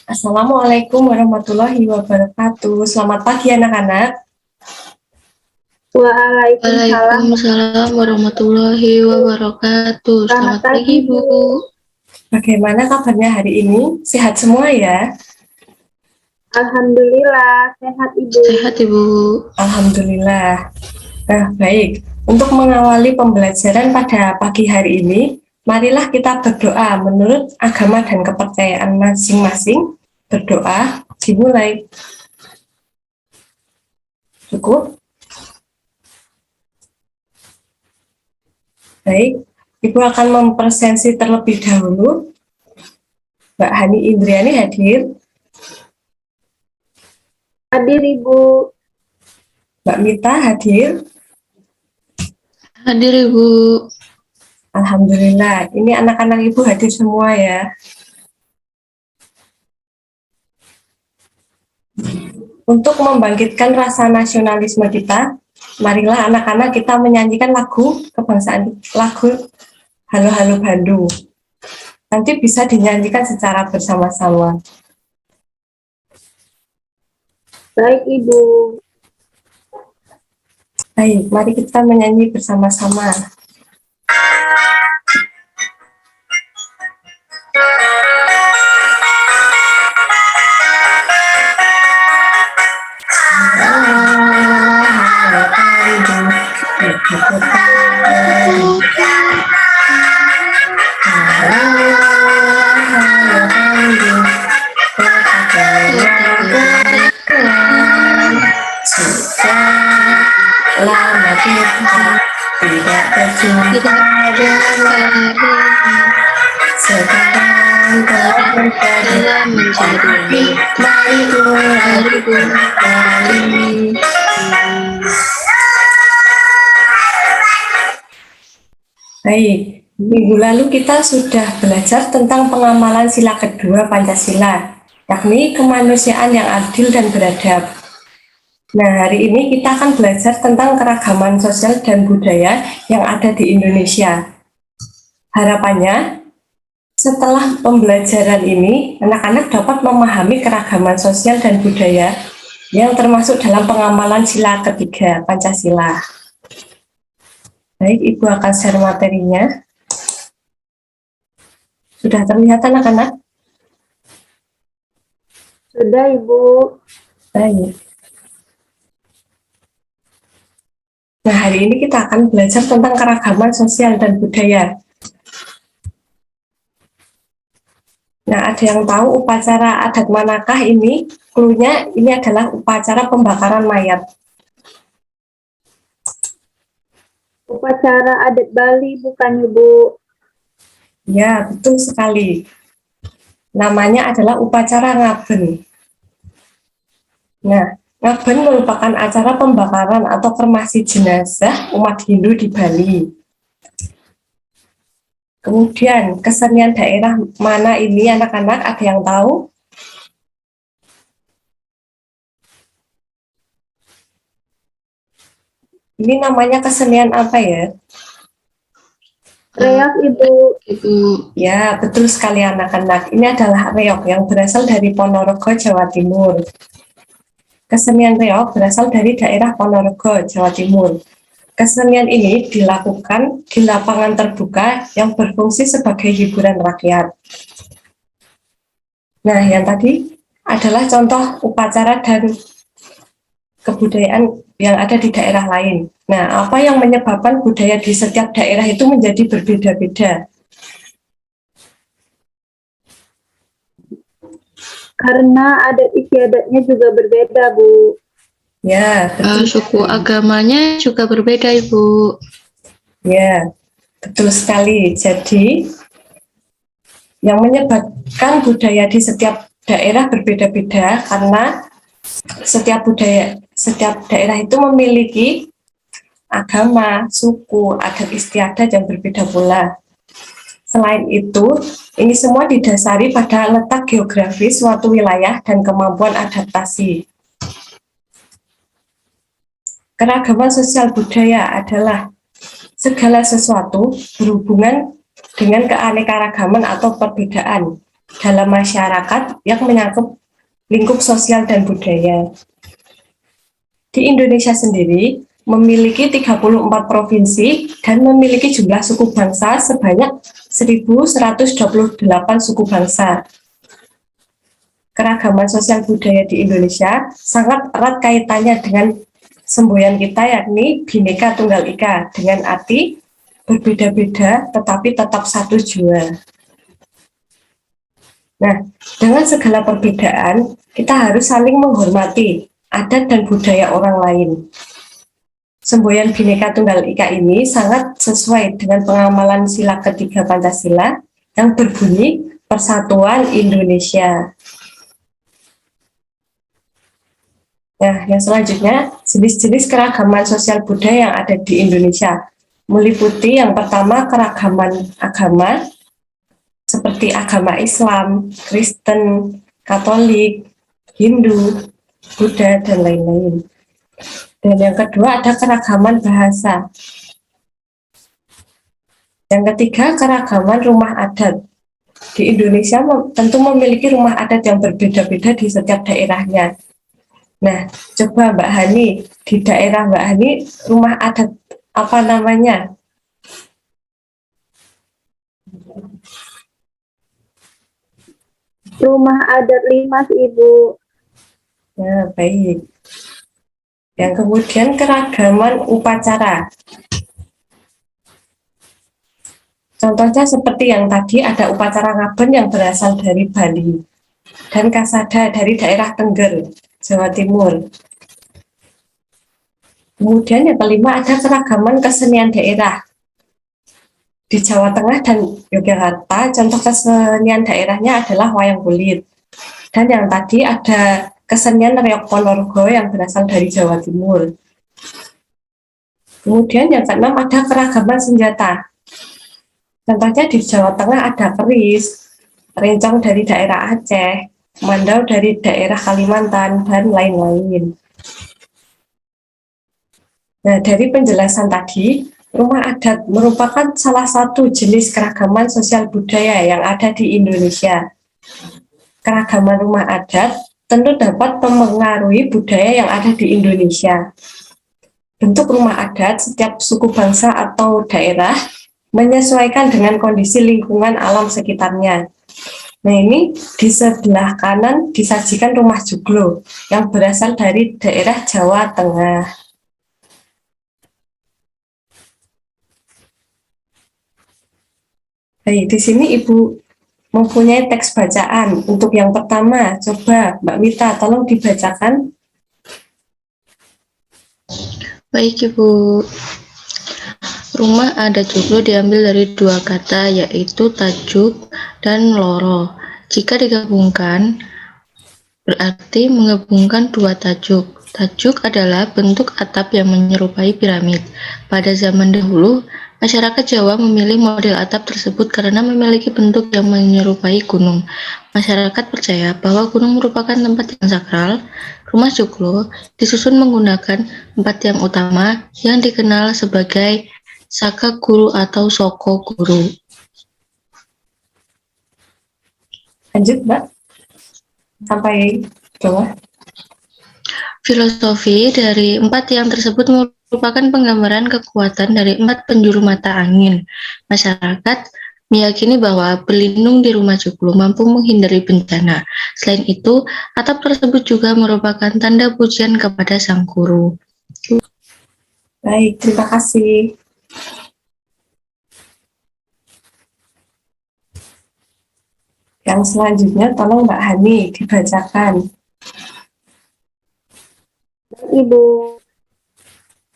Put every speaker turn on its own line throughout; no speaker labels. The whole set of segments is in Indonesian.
Assalamualaikum warahmatullahi wabarakatuh. Selamat pagi anak-anak.
Waalaikumsalam warahmatullahi wabarakatuh. Selamat pagi, Bu.
Bagaimana kabarnya hari ini? Sehat semua ya?
Alhamdulillah, sehat Ibu.
Sehat, Ibu.
Alhamdulillah. Nah, baik. Untuk mengawali pembelajaran pada pagi hari ini, marilah kita berdoa menurut agama dan kepercayaan masing-masing. Berdoa, dimulai. Cukup? Baik, Ibu akan mempresensi terlebih dahulu. Mbak Hani Indriani hadir.
Hadir Ibu.
Mbak Mita hadir.
Hadir, Ibu.
Alhamdulillah, ini anak-anak Ibu hadir semua ya. Untuk membangkitkan rasa nasionalisme kita, marilah anak-anak kita menyanyikan lagu kebangsaan, lagu Halo Halo Bandung. Nanti bisa dinyanyikan secara bersama-sama.
Baik Ibu.
Baik, mari kita menyanyi bersama-sama. Tidak berjumpa sekarang telah menjadi mari kembali. Baik, minggu lalu kita sudah belajar tentang pengamalan sila kedua Pancasila, yakni kemanusiaan yang adil dan beradab. Nah, hari ini kita akan belajar tentang keragaman sosial dan budaya yang ada di Indonesia. Harapannya, setelah pembelajaran ini, anak-anak dapat memahami keragaman sosial dan budaya yang termasuk dalam pengamalan sila ketiga Pancasila. Baik, Ibu akan share materinya. Sudah terlihat anak-anak?
Sudah Ibu.
Baik. Nah, hari ini kita akan belajar tentang keragaman sosial dan budaya. Nah, ada yang tahu upacara adat manakah ini? Cluenya ini adalah upacara pembakaran mayat.
Upacara adat Bali bukan Ibu?
Ya, betul sekali. Namanya adalah upacara ngaben. Nah, ngaben merupakan acara pembakaran atau kremasi jenazah umat Hindu di Bali. Kemudian, kesenian daerah mana ini anak-anak? Ada yang tahu? Ini namanya kesenian apa ya?
Reok Ibu.
Ya, betul sekali anak-anak. Ini adalah reok yang berasal dari Ponorogo, Jawa Timur. Kesenian reok berasal dari daerah Ponorogo, Jawa Timur. Kesenian ini dilakukan di lapangan terbuka yang berfungsi sebagai hiburan rakyat. Nah, yang tadi adalah contoh upacara dan kebudayaan yang ada di daerah lain. Nah, apa yang menyebabkan budaya di setiap daerah itu menjadi berbeda-beda?
Karena adat istiadatnya juga berbeda, Bu.
Ya, betul.
Suku agamanya juga berbeda, Ibu.
Ya, betul sekali. Jadi, yang menyebabkan budaya di setiap daerah berbeda-beda karena setiap daerah itu memiliki agama, suku, adat istiadat yang berbeda pula. Selain itu, ini semua didasari pada letak geografis suatu wilayah dan kemampuan adaptasi. Keragaman sosial budaya adalah segala sesuatu berhubungan dengan keanekaragaman atau perbedaan dalam masyarakat yang menyangkut lingkup sosial dan budaya. Di Indonesia sendiri memiliki 34 provinsi dan memiliki jumlah suku bangsa sebanyak 1.128 suku bangsa. Keragaman sosial budaya di Indonesia sangat erat kaitannya dengan semboyan kita, yakni Bhinneka Tunggal Ika, dengan arti berbeda-beda tetapi tetap satu jua. Nah, dengan segala perbedaan, kita harus saling menghormati adat dan budaya orang lain. Semboyan Bhinneka Tunggal Ika ini sangat sesuai dengan pengamalan sila ketiga Pancasila yang berbunyi Persatuan Indonesia. Nah, yang selanjutnya, jenis-jenis keragaman sosial budaya yang ada di Indonesia meliputi yang pertama keragaman agama, seperti agama Islam, Kristen, Katolik, Hindu, Buddha, dan lain-lain. Dan yang kedua ada keragaman bahasa. Yang ketiga keragaman rumah adat. Di Indonesia tentu memiliki rumah adat yang berbeda-beda di setiap daerahnya. Nah, coba Mbak Hani, di daerah Mbak Hani rumah adat apa namanya?
Rumah adat Limas, Ibu.
Ya, baik. Yang kemudian keragaman upacara. Contohnya seperti yang tadi ada upacara ngaben yang berasal dari Bali dan kasada dari daerah Tengger, Jawa Timur. Kemudian yang kelima ada keragaman kesenian daerah. Di Jawa Tengah dan Yogyakarta, contoh kesenian daerahnya adalah wayang kulit. Dan yang tadi ada kesenian Reok Ponorogo yang berasal dari Jawa Timur. Kemudian yang keenam ada keragaman senjata. Contohnya di Jawa Tengah ada keris, rencong dari daerah Aceh, mandau dari daerah Kalimantan, dan lain-lain. Nah, dari penjelasan tadi, rumah adat merupakan salah satu jenis keragaman sosial budaya yang ada di Indonesia. Keragaman rumah adat tentu dapat mempengaruhi budaya yang ada di Indonesia. Bentuk rumah adat setiap suku bangsa atau daerah menyesuaikan dengan kondisi lingkungan alam sekitarnya. Nah, ini di sebelah kanan disajikan rumah joglo yang berasal dari daerah Jawa Tengah. Baik, di sini Ibu mempunyai teks bacaan. Untuk yang pertama, coba Mbak Mita tolong dibacakan.
Baik, Ibu. Rumah adat joglo diambil dari dua kata, yaitu tajuk dan loro. Jika digabungkan, berarti menggabungkan dua tajuk. Tajuk adalah bentuk atap yang menyerupai piramid. Pada zaman dahulu, masyarakat Jawa memilih model atap tersebut karena memiliki bentuk yang menyerupai gunung. Masyarakat percaya bahwa gunung merupakan tempat yang sakral. Rumah joglo disusun menggunakan 4 tiang utama yang dikenal sebagai Saka Guru atau Soko Guru.
Lanjut, Mbak. Sampai bawah.
Filosofi dari 4 tiang tersebut merupakan penggambaran kekuatan dari 4 penjuru mata angin. Masyarakat meyakini bahwa berlindung di rumah joglo mampu menghindari bencana. Selain itu, atap tersebut juga merupakan tanda pujian kepada sang guru.
Baik, terima kasih. Yang selanjutnya tolong Mbak Hani dibacakan.
Ibu.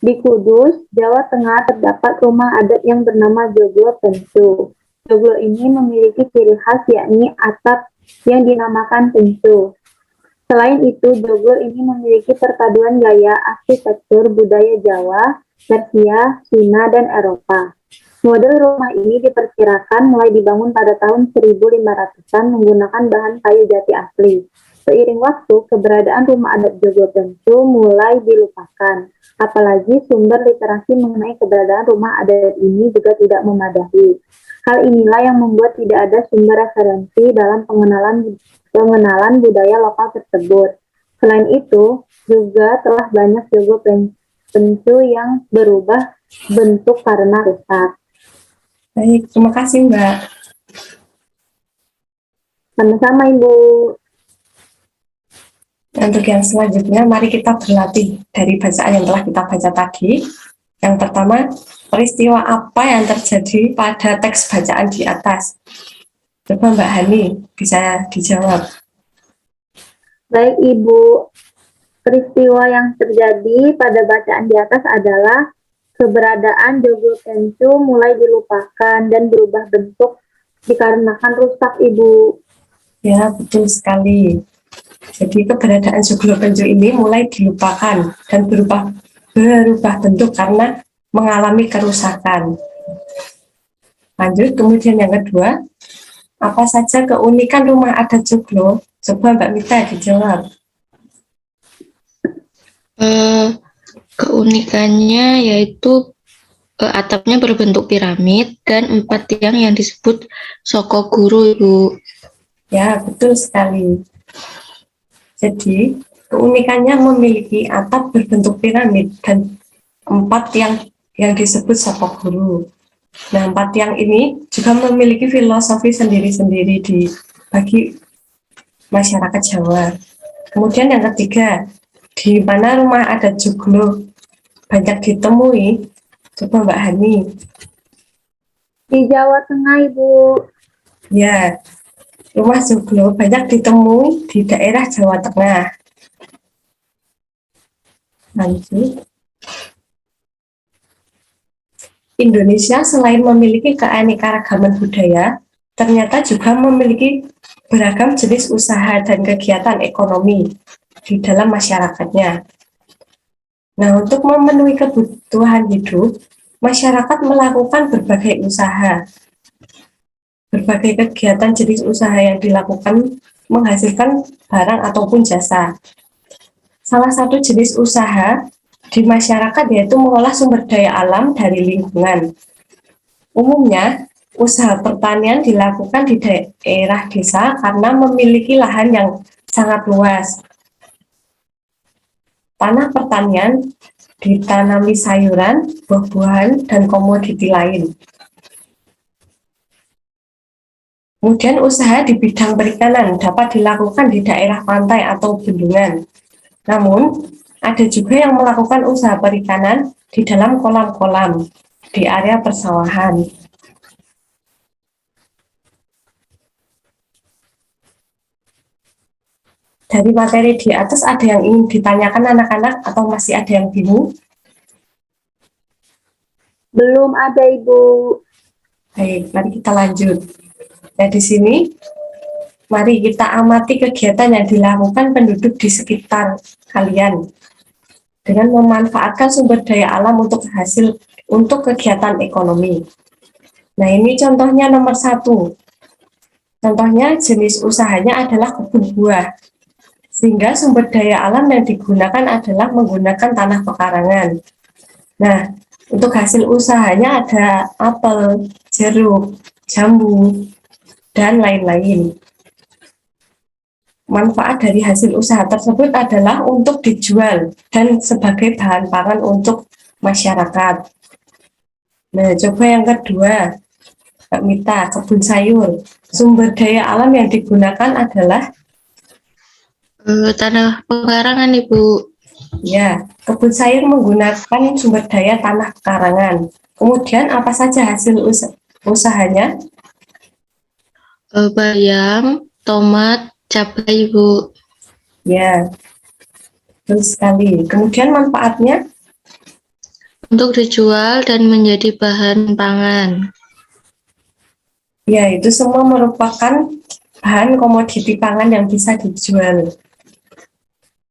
Di Kudus, Jawa Tengah terdapat rumah adat yang bernama Joglo Pencu. Joglo ini memiliki ciri khas yakni atap yang dinamakan pencu. Selain itu, joglo ini memiliki perpaduan gaya arsitektur budaya Jawa, Persia, Cina, dan Eropa. Model rumah ini diperkirakan mulai dibangun pada tahun 1500-an menggunakan bahan kayu jati asli. Seiring waktu, keberadaan rumah adat Joglo Pencu mulai dilupakan. Apalagi sumber literasi mengenai keberadaan rumah adat ini juga tidak memadai. Hal inilah yang membuat tidak ada sumber referensi dalam pengenalan budaya lokal tersebut. Selain itu, juga telah banyak Joglo Pencu yang berubah bentuk karena rusak.
Baik, terima kasih Mbak.
Sama-sama Ibu.
Untuk yang selanjutnya, mari kita berlatih dari bacaan yang telah kita baca tadi. Yang pertama, peristiwa apa yang terjadi pada teks bacaan di atas? Coba Mbak Hani bisa dijawab.
Baik Ibu, peristiwa yang terjadi pada bacaan di atas adalah keberadaan Joglo Pencu mulai dilupakan dan berubah bentuk dikarenakan rusak Ibu.
Ya, betul sekali. Jadi keberadaan Joglo Pencu ini mulai dilupakan dan berubah bentuk karena mengalami kerusakan. Lanjut, kemudian yang kedua, apa saja keunikan rumah adat Joglo? Coba Mbak Mita dijawab.
Keunikannya yaitu atapnya berbentuk piramid dan 4 tiang yang disebut sokoguru, Ibu.
Ya, betul sekali. Jadi, keunikannya memiliki atap berbentuk piramid dan 4 yang disebut sokoguru. Nah, 4 tiang ini juga memiliki filosofi sendiri-sendiri bagi masyarakat Jawa. Kemudian yang ketiga, di mana rumah adat Joglo banyak ditemui? Coba Mbak Hani.
Di Jawa Tengah Ibu.
Ya, rumah Joglo banyak ditemui di daerah Jawa Tengah. Lanjut. Indonesia selain memiliki keanekaragaman budaya, ternyata juga memiliki beragam jenis usaha dan kegiatan ekonomi di dalam masyarakatnya. Nah, untuk memenuhi kebutuhan hidup, masyarakat melakukan berbagai usaha. Berbagai kegiatan jenis usaha yang dilakukan menghasilkan barang ataupun jasa. Salah satu jenis usaha di masyarakat yaitu mengolah sumber daya alam dari lingkungan. Umumnya, usaha pertanian dilakukan di daerah desa karena memiliki lahan yang sangat luas. Tanah pertanian ditanami sayuran, buah-buahan, dan komoditi lain. Kemudian usaha di bidang perikanan dapat dilakukan di daerah pantai atau bendungan. Namun, ada juga yang melakukan usaha perikanan di dalam kolam-kolam, di area persawahan. Dari materi di atas ada yang ingin ditanyakan anak-anak atau masih ada yang bingung?
Belum ada Ibu.
Baik, mari kita lanjut. Nah, di sini mari kita amati kegiatan yang dilakukan penduduk di sekitar kalian dengan memanfaatkan sumber daya alam untuk kegiatan ekonomi. Nah, ini contohnya nomor 1. Contohnya jenis usahanya adalah kebun buah. Sehingga sumber daya alam yang digunakan adalah menggunakan tanah pekarangan. Nah, untuk hasil usahanya ada apel, jeruk, jambu, dan lain-lain. Manfaat dari hasil usaha tersebut adalah untuk dijual dan sebagai bahan pangan untuk masyarakat. Nah, coba yang kedua, Mbak Mita, kebun sayur. Sumber daya alam yang digunakan adalah
Tanah pekarangan, Ibu.
ya, kebun sayur menggunakan sumber daya tanah pekarangan. Kemudian apa saja hasil usahanya?
Bayam, tomat, cabai, Ibu.
Ya, betul sekali. Kemudian manfaatnya?
Untuk dijual dan menjadi bahan pangan.
Ya, itu semua merupakan bahan komoditi pangan yang bisa dijual.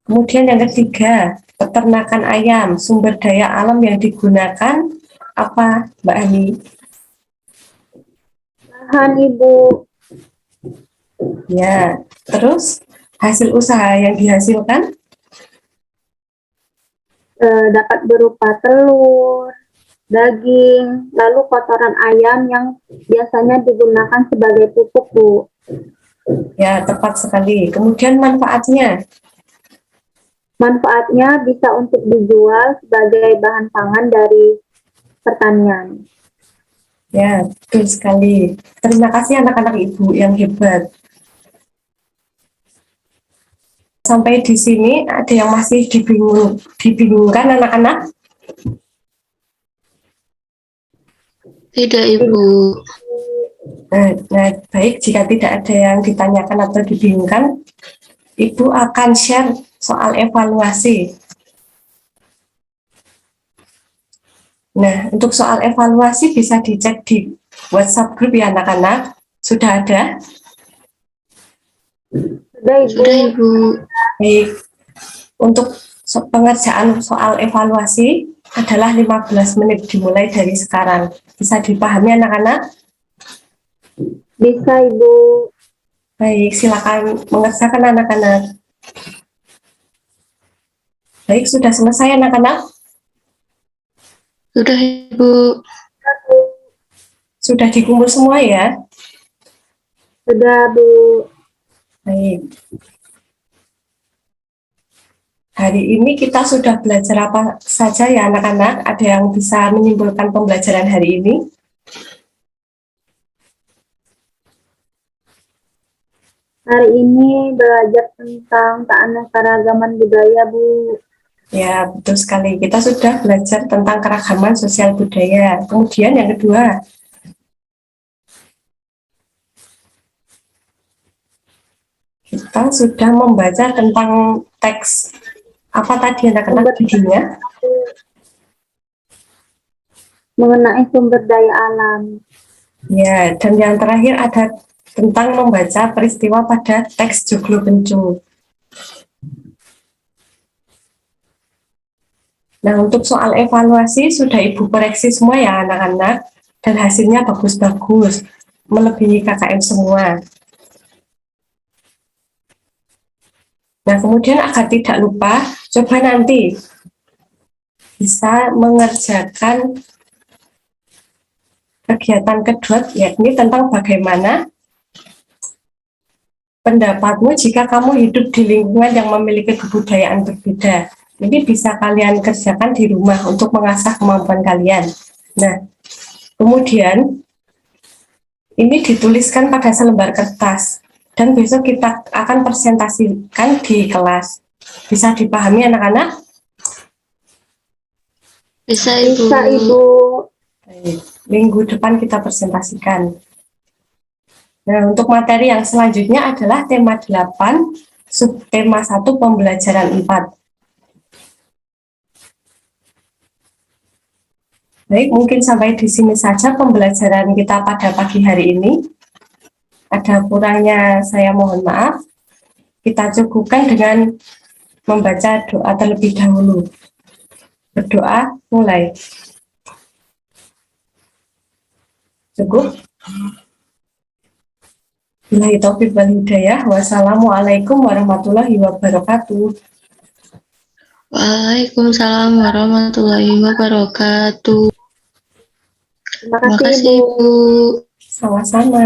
Kemudian yang ketiga, peternakan ayam. Sumber daya alam yang digunakan apa, Mbak Ani?
Lahan Ibu.
Ya, terus hasil usaha yang dihasilkan
dapat berupa telur, daging, lalu kotoran ayam yang biasanya digunakan sebagai pupuk, Bu.
ya tepat sekali. Kemudian manfaatnya,
Manfaatnya bisa untuk dijual sebagai bahan pangan dari pertanian.
ya betul sekali. Terima kasih anak-anak Ibu yang hebat. Sampai di sini ada yang masih dibingungkan anak-anak?
Tidak, Ibu.
Nah, baik, jika tidak ada yang ditanyakan atau dibingungkan, Ibu akan share soal evaluasi. Nah, untuk soal evaluasi bisa dicek di WhatsApp grup ya anak-anak. Sudah ada?
Sudah, Ibu.
Sudah, Ibu.
Baik. Untuk pengerjaan soal evaluasi adalah 15 menit dimulai dari sekarang. Bisa dipahami anak-anak?
Bisa, Ibu.
Baik, silakan mengerjakan anak-anak. Baik, sudah selesai anak-anak?
Sudah, Ibu.
Sudah dikumpul semua ya?
Sudah, Bu.
Baik. Hari ini kita sudah belajar apa saja ya anak-anak? Ada yang bisa menyimpulkan pembelajaran hari ini?
Hari ini belajar tentang keanekaragaman budaya, Bu.
Ya, betul sekali. Kita sudah belajar tentang keragaman sosial budaya. Kemudian yang kedua, kita sudah membaca tentang teks. Apa tadi anak-anak judulnya?
Mengenai sumber daya alam.
Ya, dan yang terakhir ada tentang membaca peristiwa pada teks Joglo Kencu. Nah, untuk soal evaluasi sudah Ibu koreksi semua ya anak-anak, dan hasilnya bagus-bagus, melebihi KKM semua. Nah, kemudian agar tidak lupa, coba nanti bisa mengerjakan kegiatan kedua, yakni tentang bagaimana pendapatmu jika kamu hidup di lingkungan yang memiliki kebudayaan berbeda. Ini bisa kalian kerjakan di rumah untuk mengasah kemampuan kalian. Nah, kemudian ini dituliskan pada selembar kertas dan besok kita akan presentasikan di kelas. Bisa dipahami anak-anak?
Bisa, Ibu.
Bisa, Ibu.
Baik. Minggu depan kita presentasikan. Nah, untuk materi yang selanjutnya adalah tema 8, subtema 1, pembelajaran 4. Baik, mungkin sampai di sini saja pembelajaran kita pada pagi hari ini. Ada kurangnya saya mohon maaf. Kita cukupkan dengan membaca doa terlebih dahulu. Berdoa, mulai. Cukup? Billahi taufiq wal hidayah. Wassalamualaikum warahmatullahi wabarakatuh.
Waalaikumsalam warahmatullahi wabarakatuh.
Terima
Terima
kasih,
kasih,
Ibu.
Ibu.
Sama-sama.